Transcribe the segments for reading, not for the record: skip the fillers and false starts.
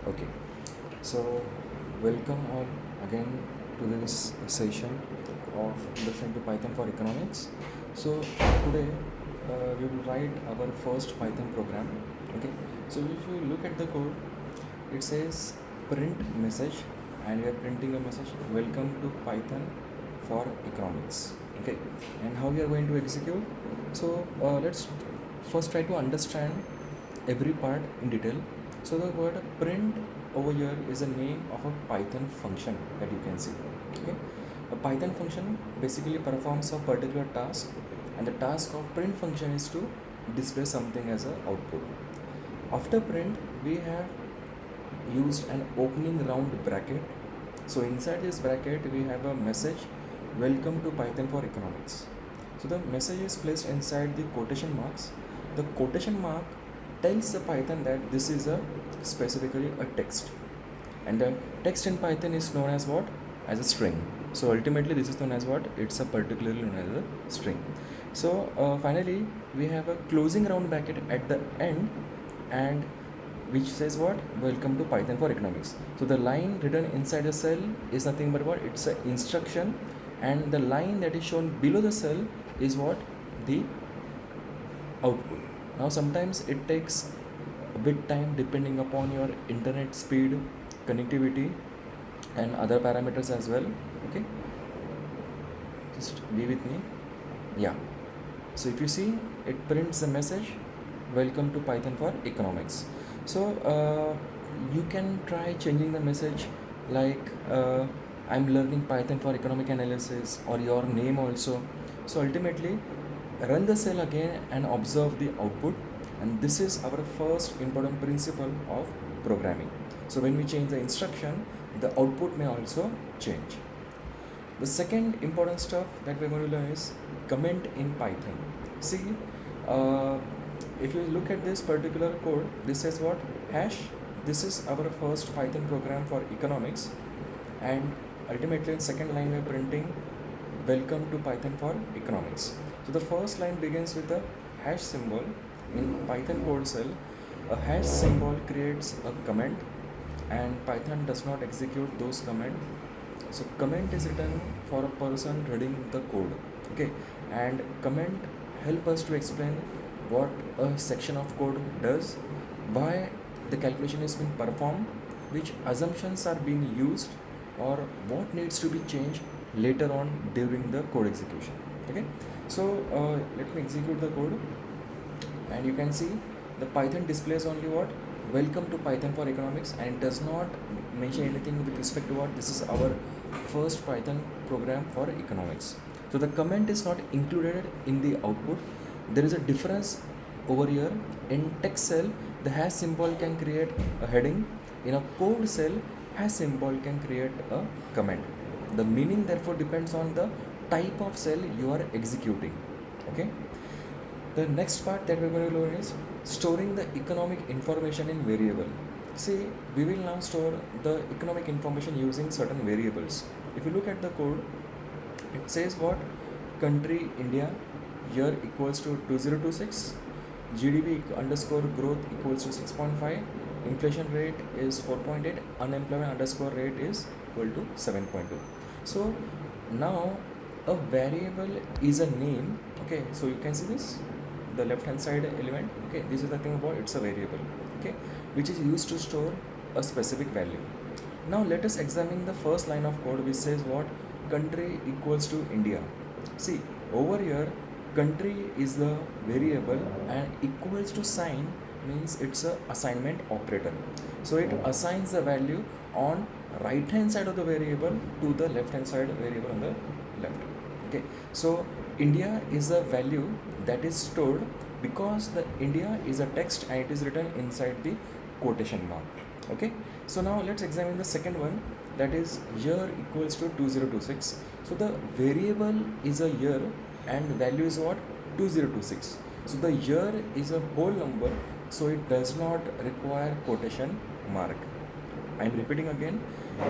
Okay, so welcome all again to this session of Introduction to Python for Economics. So today we will write our first Python program. Okay, so if you look at the code, it says print message, and we are printing a message. Welcome to Python for Economics. Okay, and how we are going to execute? So let's first try to understand every part in detail. So the word print over here is a name of a Python function that you can see. Okay, a Python function basically performs a particular task, and the task of print function is to display something as a output. After print, we have used an opening round bracket. So inside this bracket, we have a message, welcome to Python for Economics. So the message is placed inside the quotation marks. The quotation mark tells the Python that this is a specifically a text, and the text in Python is known as what? As a string. So ultimately this is known as what? It's a particularly known as a string. So finally we have a closing round bracket at the end, and which says what? Welcome to Python for Economics. So the line written inside the cell is nothing but what? It's an instruction, and the line that is shown below the cell is what? The output. Now sometimes it takes a bit time depending upon your internet speed, connectivity, and other parameters as well. Okay, just be with me. Yeah, so if you see, it prints the message, welcome to Python for Economics. So you can try changing the message like I'm learning Python for economic analysis, or your name also. So ultimately run the cell again and observe the output, and this is our first important principle of programming. So when we change the instruction, the output may also change. The second important stuff that we're going to learn is comment in Python. See, uh, if you look at this particular code, this says what? Hash. This is our first Python program for economics, and ultimately in second line we're printing welcome to Python for Economics. So the first line begins with a hash symbol. In Python code cell, a hash symbol creates a comment, and Python does not execute those comment. So comment is written for a person reading the code. Okay, and comment help us to explain what a section of code does, why the calculation is being performed, which assumptions are being used, or what needs to be changed later on during the code execution. Okay, so let me execute the code, and you can see the Python displays only what? Welcome to Python for Economics, and it does not mention anything with respect to what? This is our first Python program for economics. So the comment is not included in the output. There is a difference over here. In text cell, the hash symbol can create a heading. In a code cell, hash symbol can create a comment. The meaning therefore depends on the type of cell you are executing. Okay. The next part that we're going to learn is storing the economic information in variable. See, we will now store the economic information using certain variables. If you look at the code, it says what? Country India, year equals to 2026, GDP underscore growth equals to 6.5, inflation rate is 4.8, unemployment underscore rate is equal to 7.2. So now a variable is a name. Okay, so you can see this, the left hand side element. Okay, this is the thing about it's a variable. Okay, which is used to store a specific value. Now let us examine the first line of code, which says what? Country equals to India. See, over here country is the variable, and equals to sign means it's a assignment operator. So it assigns the value on right hand side of the variable to the left hand side variable on the left. Okay, so India is a value that is stored because the India is a text and it is written inside the quotation mark. Okay, so now let's examine the second one, that is year equals to 2026. So the variable is a year and value is what? 2026. So the year is a whole number, so it does not require quotation mark. I am repeating again,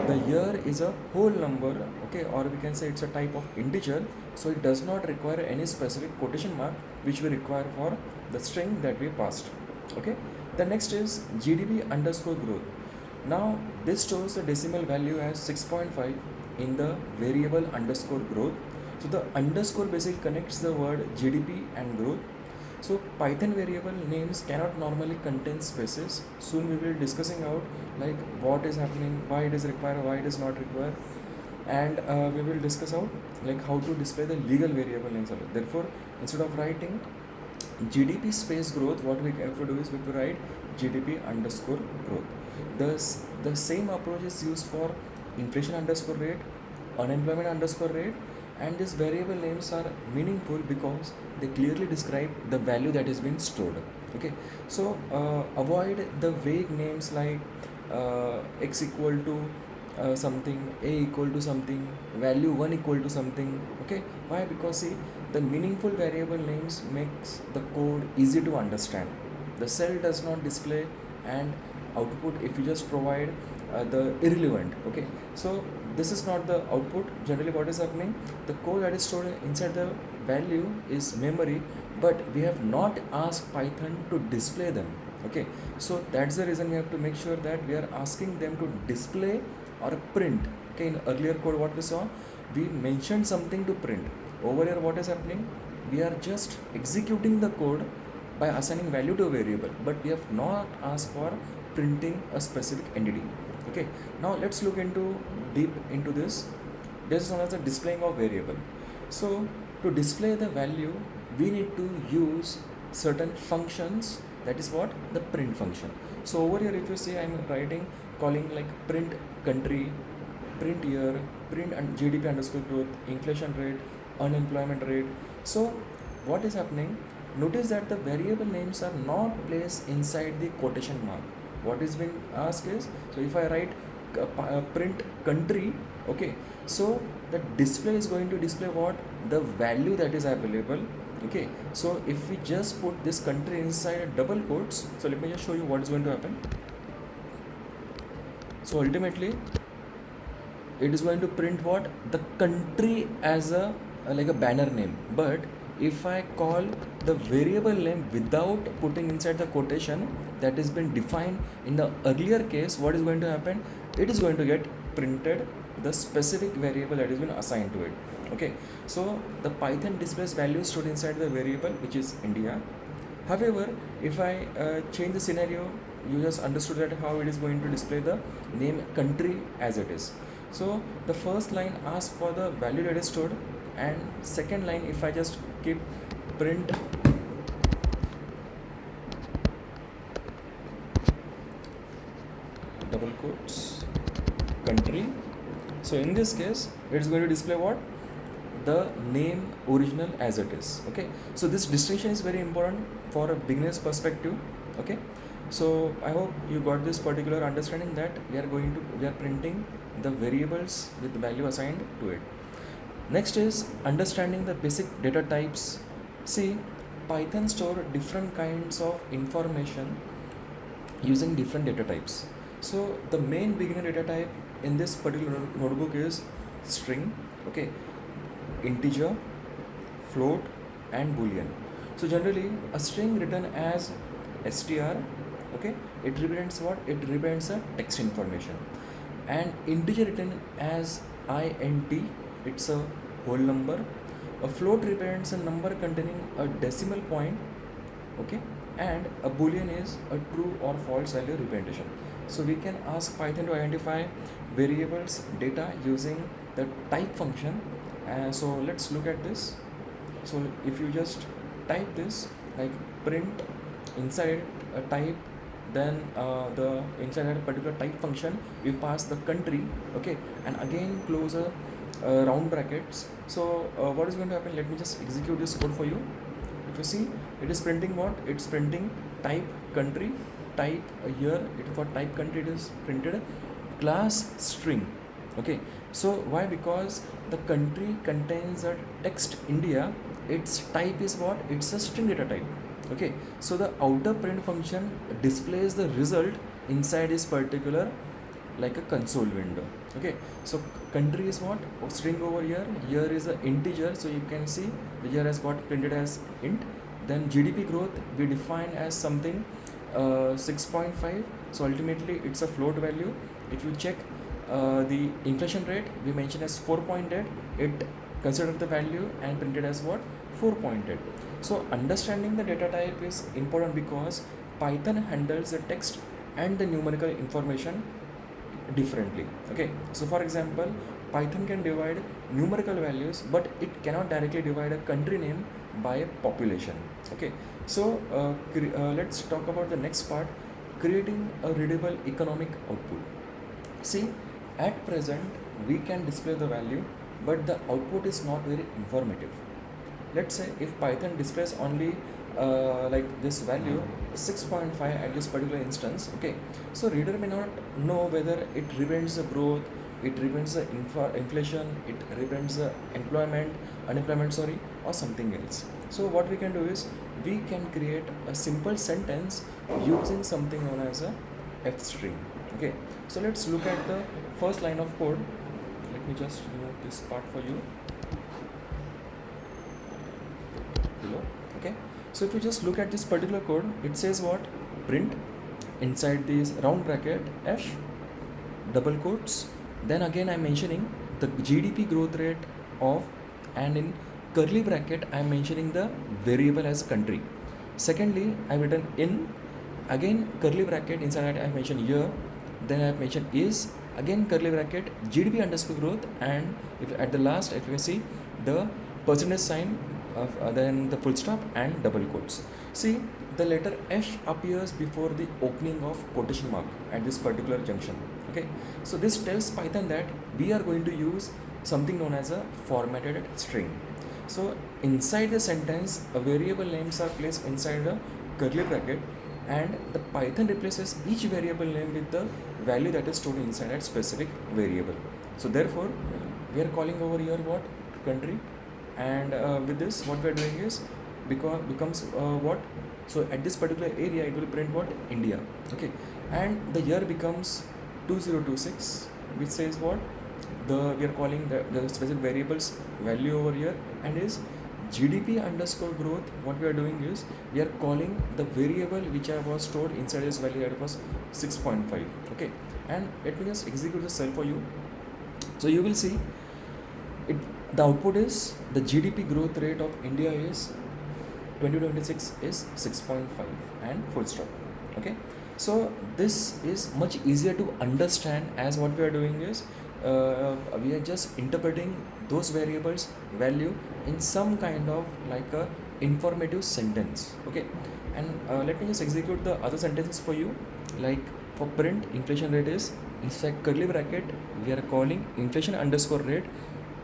the year is a whole number, okay, or we can say it's a type of integer, so it does not require any specific quotation mark which we require for the string that we passed. Okay, the next is GDP underscore growth. Now this stores the decimal value as 6.5 in the variable underscore growth. So the underscore basically connects the word GDP and growth. So Python variable names cannot normally contain spaces. Soon we will be discussing out like what is happening, why it is required, why it is not required, and we will discuss out like how to display the legal variable names. Therefore, instead of writing GDP space growth, what we have to do is we have to write GDP underscore growth. The same approach is used for inflation underscore rate, unemployment underscore rate, and these variable names are meaningful because they clearly describe the value that is being stored. Okay, so avoid the vague names like x equal to something, a equal to something, value 1 equal to something. Okay, why? Because see, the meaningful variable names makes the code easy to understand. The cell does not display and output if you just provide the irrelevant. Okay, so this is not the output. Generally what is happening, the code that is stored inside the value is memory, but we have not asked Python to display them. Okay, so that's the reason we have to make sure that we are asking them to display or print. Okay, in earlier code what we saw, we mentioned something to print. Over here what is happening, we are just executing the code by assigning value to a variable, but we have not asked for printing a specific entity. Okay, now let's look into deep into this. This is known as the displaying of variable. So to display the value, we need to use certain functions. That is what the print function. So over here if you see, I'm writing calling like print country, print year, print and GDP underscore growth, inflation rate, unemployment rate. So what is happening, notice that the variable names are not placed inside the quotation mark. What is being asked is, so if I write print country, okay, so the display is going to display what, the value that is available. Okay, so if we just put this country inside a double quotes, so let me just show you what is going to happen. So ultimately it is going to print what, the country as a like a banner name. But if I call the variable name without putting inside the quotation that has been defined in the earlier case, what is going to happen, it is going to get printed the specific variable that has been assigned to it. Okay, so the Python displays values stored inside the variable which is India. However, if I change the scenario, you just understood that how it is going to display the name country as it is. So the first line asks for the value that is stored, and second line if I just keep print double quotes country, so in this case it is going to display what, the name original as it is. Okay, so this distinction is very important for a beginner's perspective. Okay, so I hope you got this particular understanding that we are printing the variables with value assigned to it. Next is understanding the basic data types. See, Python store different kinds of information using different data types. So the main beginner data type in this particular notebook is string, okay, integer, float, and boolean. So generally a string written as str, okay, it represents what, it represents a text information, and integer written as int, it's a whole number. A float represents a number containing a decimal point, okay, and a boolean is a true or false value representation. So we can ask Python to identify variables data using the type function. So let's look at this. So if you just type this like print inside a type, then the inside that particular type function we pass the country, okay, and again close a round brackets. So what is going to happen, let me just execute this code for you. If you see, it is printing what, it's printing type country, type here, it for type country it is printed class string. Okay, so why, because the country contains a text India, its type is what, it's a string data type. Okay, so the outer print function displays the result inside this particular like a console window. Okay, so country is what, string over here, here is a integer, so you can see the here has got printed as int. Then GDP growth we define as something 6.5, So ultimately it's a float value. If you check the inflation rate, we mentioned as 4.8, it considered the value and printed as what? 4.8. So understanding the data type is important because Python handles the text and the numerical information differently. Okay, so for example, Python can divide numerical values, but it cannot directly divide a country name by a population. Okay, so let's talk about the next part, creating a readable economic output. See, at present we can display the value, but the output is not very informative. Let's say if Python displays only like this value 6.5 at this particular instance, okay, so reader may not know whether it represents the growth, it represents the inflation, it represents the unemployment, sorry, or something else. So what we can do is we can create a simple sentence using something known as a f string. Okay, so let's look at the first line of code. Let me just remove this part for you below. Okay, so if you just look at this particular code, it says what? Print inside this round bracket f double quotes, then again I'm mentioning the GDP growth rate of, and in curly bracket I'm mentioning the variable as country. Secondly, I've written in, again curly bracket, inside that I mentioned year, then I've mentioned is, again curly bracket GDP underscore growth, and if at the last, if you see the percentage sign of then the full stop and double quotes. See, the letter F appears before the opening of quotation mark at this particular junction. Okay, so this tells Python that we are going to use something known as a formatted string. So inside the sentence, a variable names are placed inside a curly bracket, and the Python replaces each variable name with the value that is stored inside that specific variable. So therefore, we are calling over here what? Country, and with this what we are doing is becomes what? So at this particular area it will print what? India. Okay, and the year becomes 2026, which says what? We are calling the specific variables value over here, and is GDP underscore growth. What we are doing is we are calling the variable which I was stored inside this value, that was 6.5. Okay, and let me just execute the cell for you. So you will see it, the output is the GDP growth rate of India is 2026 is 6.5 and full stop. Okay, so this is much easier to understand, as what we are doing is we are just interpreting those variables value in some kind of like a informative sentence. Okay, and let me just execute the other sentences for you. Like for print, inflation rate is inside curly bracket we are calling inflation underscore rate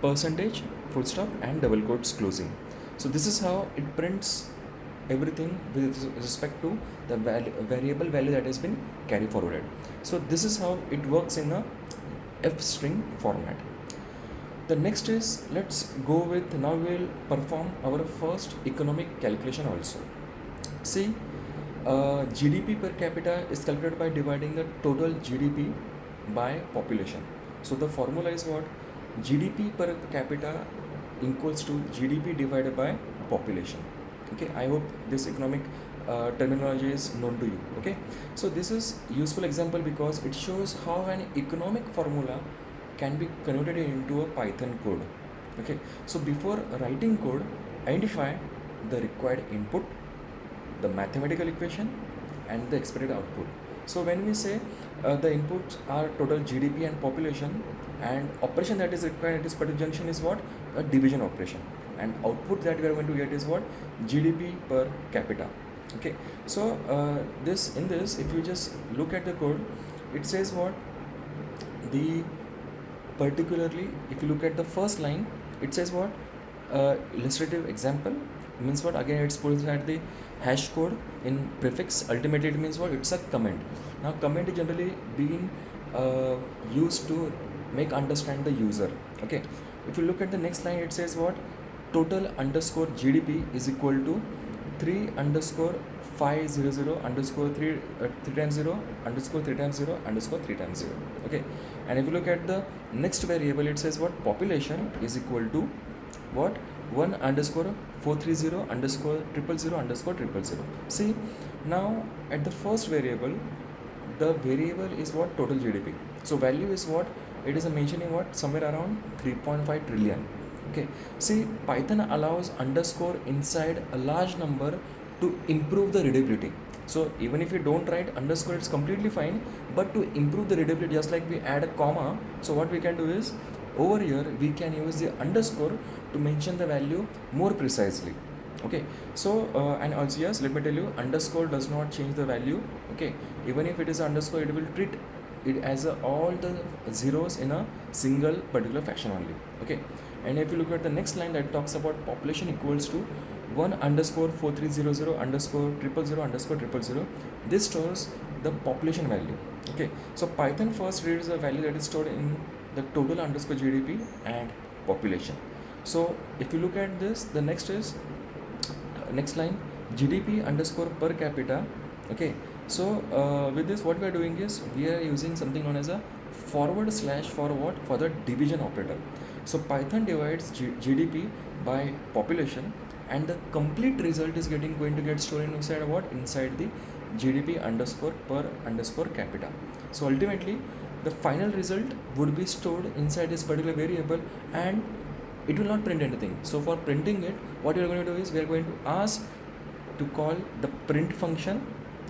percentage full stop and double quotes closing. So this is how it prints everything with respect to the variable value that has been carried forwarded. So this is how it works in a f string format. The next is, let's go with, now we will perform our first economic calculation also. See, GDP per capita is calculated by dividing the total GDP by population. So the formula is what? GDP per capita equals to GDP divided by population. Okay, I hope this economic terminology is known to you. Okay, so this is useful example because it shows how an economic formula can be converted into a Python code. Okay, so before writing code, identify the required input, the mathematical equation, and the expected output. So when we say the inputs are total GDP and population, and operation that is required at this particular junction is what? A division operation, and output that we are going to get is what? GDP per capita. Okay, so this if you just look at the code, it says what? The particularly if you look at the first line, it says what? Illustrative example means what? Again, it's put inside the hash code in prefix. Ultimately it means what? It's a comment. Now comment is generally being used to make understand the user. Okay, if you look at the next line, it says what? Total underscore GDP is equal to 3 underscore 500 underscore 3 times 0 underscore 3 times 0 underscore 3 times 0. Okay, and if you look at the next variable, it says what? Population is equal to what? 1 underscore 430 underscore 000 underscore 000. See, now at the first variable, the variable is what? Total GDP. So value is what? It is mentioning what? Somewhere around 3.5 trillion. Okay. See, Python allows underscore inside a large number to improve the readability. So even if you don't write underscore, it's completely fine. But to improve the readability, just like we add a comma, so what we can do is over here we can use the underscore to mention the value more precisely. Okay, so and also yes, let me tell you, underscore does not change the value. Okay, even if it is underscore, it will treat it as all the zeros in a single particular fashion only. Okay, and if you look at the next line that talks about population equals to 1 underscore 4300 underscore 000 underscore 000, this stores the population value. Okay, so Python first reads the value that is stored in the total underscore GDP and population. So if you look at this, the next is next line, GDP underscore per capita. Okay, so with this what we are doing is we are using something known as a forward slash for what? For the division operator. So Python divides GDP by population, and the complete result is going to get stored inside what? Inside the GDP underscore per underscore capita. So ultimately the final result would be stored inside this particular variable, and it will not print anything. So for printing it, what we are going to do is we are going to ask to call the print function.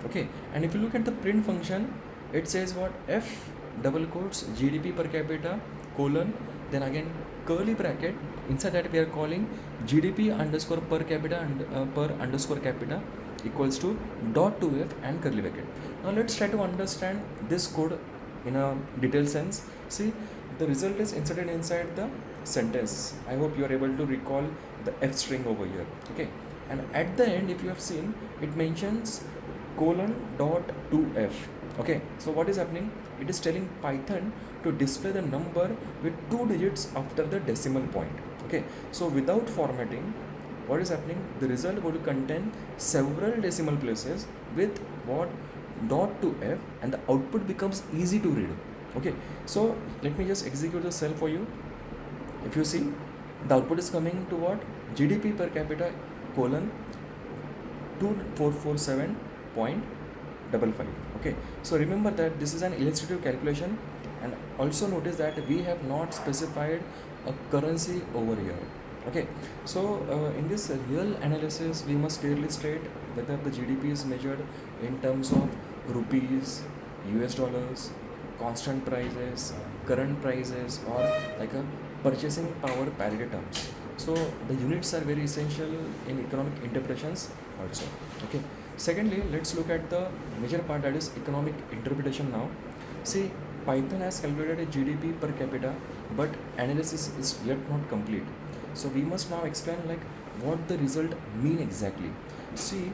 Okay, and if you look at the print function, it says what? F double quotes GDP per capita colon, then again curly bracket, inside that we are calling GDP underscore per capita and per underscore capita equals to dot 2f and curly bracket. Now let's try to understand this code in a detailed sense. See, the result is inserted inside the sentence. I hope you are able to recall the f string over here. Okay, and at the end, if you have seen, it mentions colon dot 2f. Okay, so what is happening? It is telling Python to display the number with 2 digits after the decimal point. Okay, so without formatting, what is happening? The result would contain several decimal places with what? Dot 2f, and the output becomes easy to read. Okay, so let me just execute the cell for you. If you see, the output is coming to what? GDP per capita colon 2447.55. Okay, so remember that this is an illustrative calculation, and also notice that we have not specified a currency over here. Okay, so in this real analysis, we must clearly state whether the GDP is measured in terms of rupees, US dollars, constant prices, current prices, or like a purchasing power parity terms. So the units are very essential in economic interpretations also. Okay, secondly, let's look at the major part, that is economic interpretation. Now see, Python has calculated a GDP per capita, but analysis is yet not complete. So we must now explain like what the result mean exactly. See,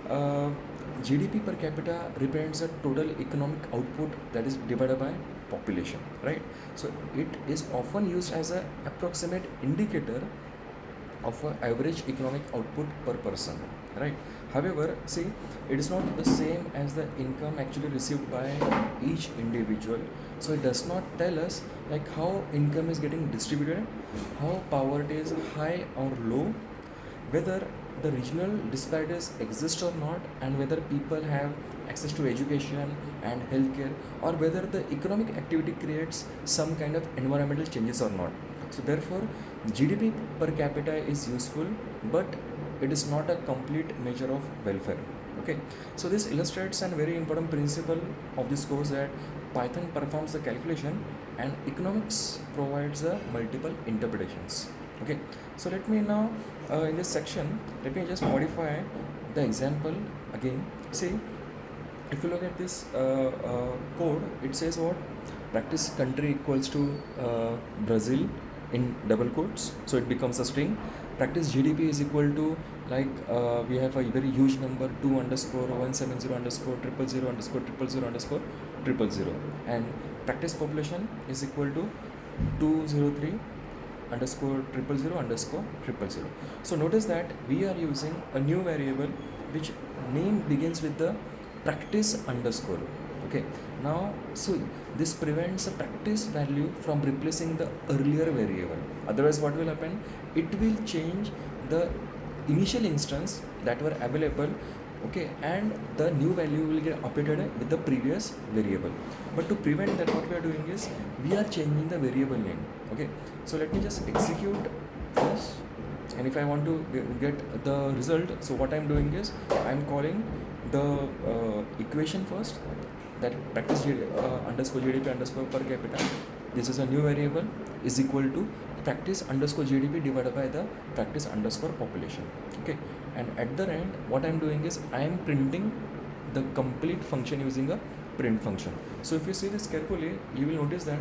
GDP per capita represents a total economic output that is divided by population, right? So it is often used as an approximate indicator of an average economic output per person, right? However, see, it is not the same as the income actually received by each individual. So it does not tell us like how income is getting distributed, how poverty is high or low, whether the regional disparities exist or not, and whether people have access to education and healthcare, or whether the economic activity creates some kind of environmental changes or not. So therefore, GDP per capita is useful, but it is not a complete measure of welfare. Okay, so this illustrates a very important principle of this course, that Python performs the calculation and economics provides multiple interpretations. Okay, so let me now in this section, let me just modify the example again. See, if you look at this code, it says what? Practice country equals to Brazil in double quotes, so it becomes a string. Practice GDP is equal to like we have a very huge number 2 underscore 170 underscore 000 underscore 000 underscore 000, and practice population is equal to 203 underscore 000 underscore 000. So notice that we are using a new variable which name begins with the practice underscore. Okay, now so this prevents a practice value from replacing the earlier variable. Otherwise what will happen? It will change the initial instance that were available okay, and the new value will get updated with the previous variable. But to prevent that, what we are doing is we are changing the variable name. Okay, so let me just execute this, and if I want to get the result, so what I'm doing is I'm calling the equation first, that practice underscore GDP underscore per capita. This is a new variable, is equal to practice underscore GDP divided by the practice underscore population. Okay, and at the end what I'm doing is I'm printing the complete function using a print function. So if you see this carefully, you will notice that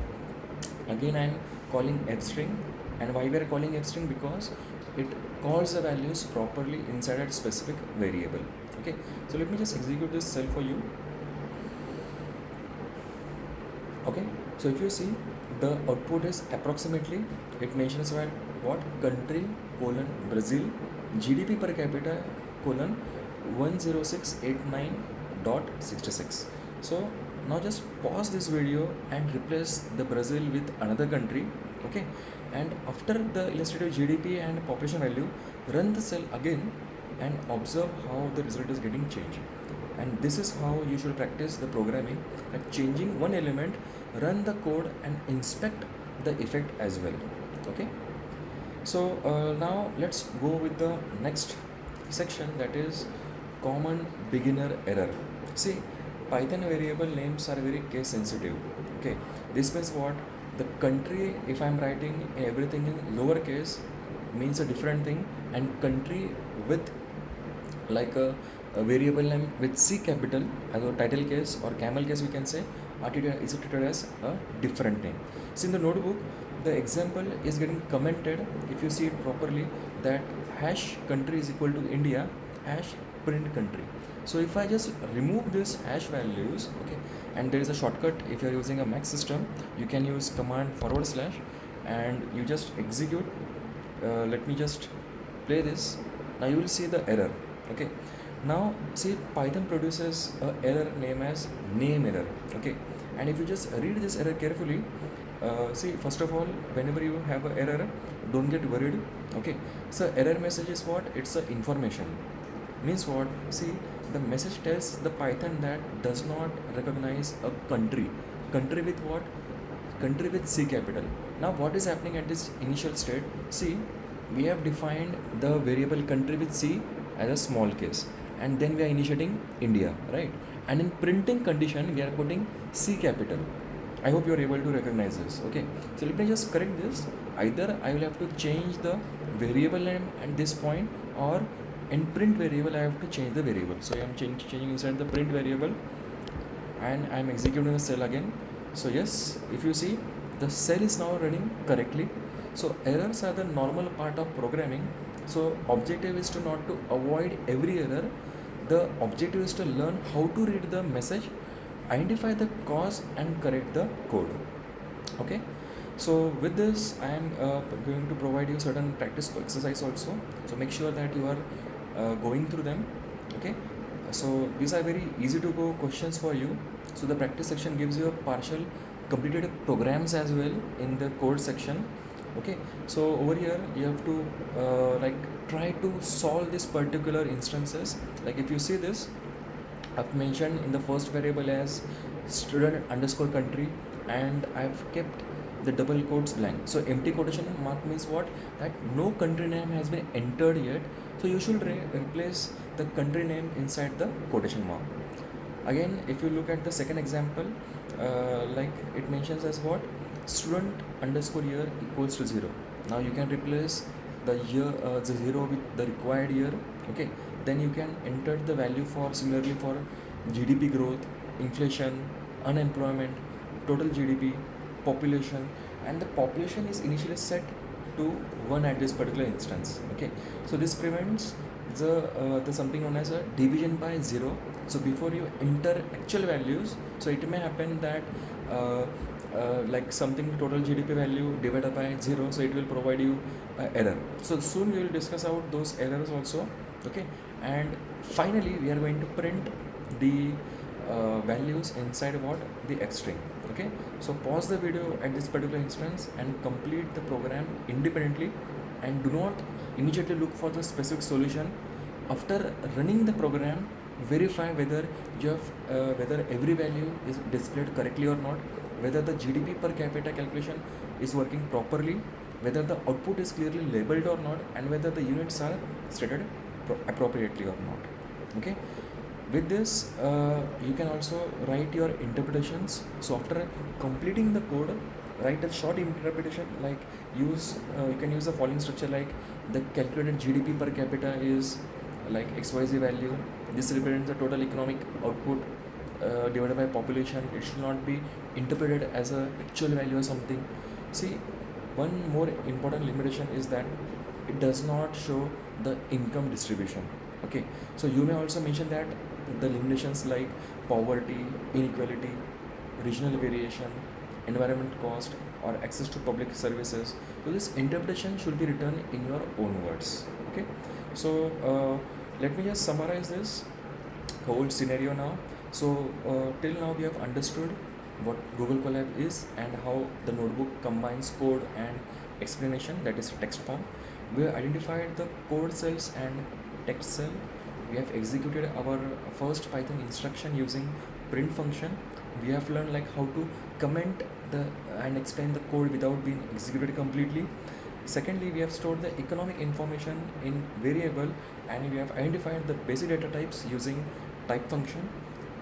again I'm calling f string. And why we are calling f string? Because it calls the values properly inside a specific variable. Okay, so let me just execute this cell for you. Okay, so if you see, the output is approximately, it mentions what country colon Brazil, GDP per capita colon 10689.66. So now just pause this video and replace the Brazil with another country. Okay, and after the illustrative GDP and population value, run the cell again and observe how the result is getting changed. And this is how you should practice the programming, like changing one element, run the code and inspect the effect as well. Okay, so now let's go with the next section, that is common beginner error. See, Python variable names are very case sensitive. Okay, this means what, the country, if I'm writing everything in lowercase, means a different thing, and country with like a variable name with C capital as a title case or camel case, we can say, is treated as a different name. So in the notebook, the example is getting commented, if you see it properly, that hash country is equal to India, hash print country. So if I just remove this hash values, okay, and there is a shortcut, if you are using a Mac system, you can use command / and you just execute. Let me just play this. Now you will see the error. Okay, now see, Python produces a error named as name error. Okay, and if you just read this error carefully, see, first of all, whenever you have an error, don't get worried. Okay, so error message is what, it's a information, means what, see, the message tells the Python that does not recognize a country with what, country with C capital. Now what is happening at this initial state, see, we have defined the variable country with C as a small case, and then we are initiating India, right? And in printing condition we are putting C capital. I hope you are able to recognize this. Okay, so let me just correct this. Either I will have to change the variable name at this point, or in print variable I have to change the variable. So I am changing inside the print variable, and I am executing the cell again. So yes, if you see, the cell is now running correctly. So errors are the normal part of programming. So objective is to not to avoid every error. The objective is to learn how to read the message, identify the cause and correct the code. Okay, so with this I am going to provide you certain practice exercise also, so make sure that you are going through them. Okay, so these are very easy to go questions for you. So the practice section gives you a partial completed programs as well in the code section. Okay, so over here you have to like try to solve this particular instances. Like if you see this, I've mentioned in the first variable as student underscore country, and I've kept the double quotes blank. So empty quotation mark means what, that no country name has been entered yet, so you should replace the country name inside the quotation mark. Again, if you look at the second example, like it mentions as what, student underscore year equals to 0. Now you can replace the year, the 0 with the required year. Okay, then you can enter the value for similarly for GDP growth, inflation, unemployment, total GDP, population, and the population is initially set to 1 at this particular instance. Okay, so this prevents the something known as a division by 0. So before you enter actual values, so it may happen that like something total GDP value divided by 0, so it will provide you error. So soon we will discuss out those errors also. Okay, and finally we are going to print the values inside what, the X string. Okay, so pause the video at this particular instance and complete the program independently, and do not immediately look for the specific solution. After running the program, verify whether you have whether every value is displayed correctly or not, whether the GDP per capita calculation is working properly, whether the output is clearly labeled or not, and whether the units are stated appropriately or not. Okay, with this you can also write your interpretations. So after completing the code, write a short interpretation, like you can use the following structure, like the calculated GDP per capita is like XYZ value. This represents the total economic output divided by population. It should not be interpreted as a actual value or something. See, one more important limitation is that it does not show the income distribution. Okay, so you may also mention that the limitations like poverty, inequality, regional variation, environment cost, or access to public services. So this interpretation should be written in your own words. Okay, so let me just summarize this whole scenario now. So till now we have understood what Google Colab is and how the notebook combines code and explanation, that is text form. We have identified the code cells and text cell. We have executed our first Python instruction using print function. We have learned like how to comment the and explain the code without being executed completely. Secondly, we have stored the economic information in variable, and we have identified the basic data types using type function.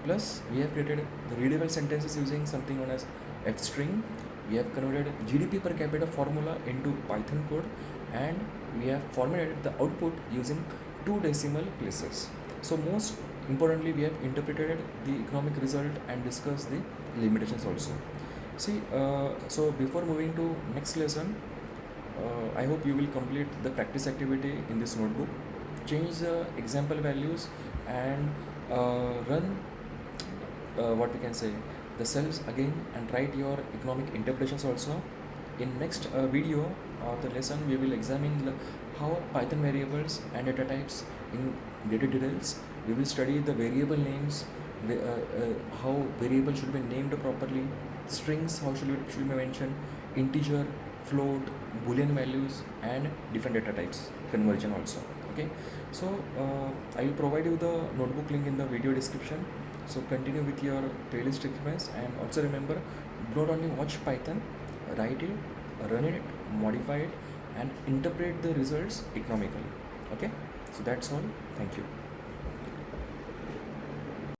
Plus, we have created the readable sentences using something known as fstring. We have converted GDP per capita formula into Python code, and we have formatted the output using 2 decimal places. So most importantly, we have interpreted the economic result and discussed the limitations also. See, so before moving to next lesson, I hope you will complete the practice activity in this notebook. Change the example values and run what we can say the cells again and write your economic interpretations also. In next video of the lesson, we will examine how Python variables and data types in greater details. We will study the variable names, how variables should be named properly, strings how should be mentioned, integer, float, boolean values, and different data types, conversion also. Okay, so I will provide you the notebook link in the video description. So continue with your playlist request, and also remember, do not only watch Python, write it, run it, modify it, and interpret the results economically. Okay, so that's all. Thank you.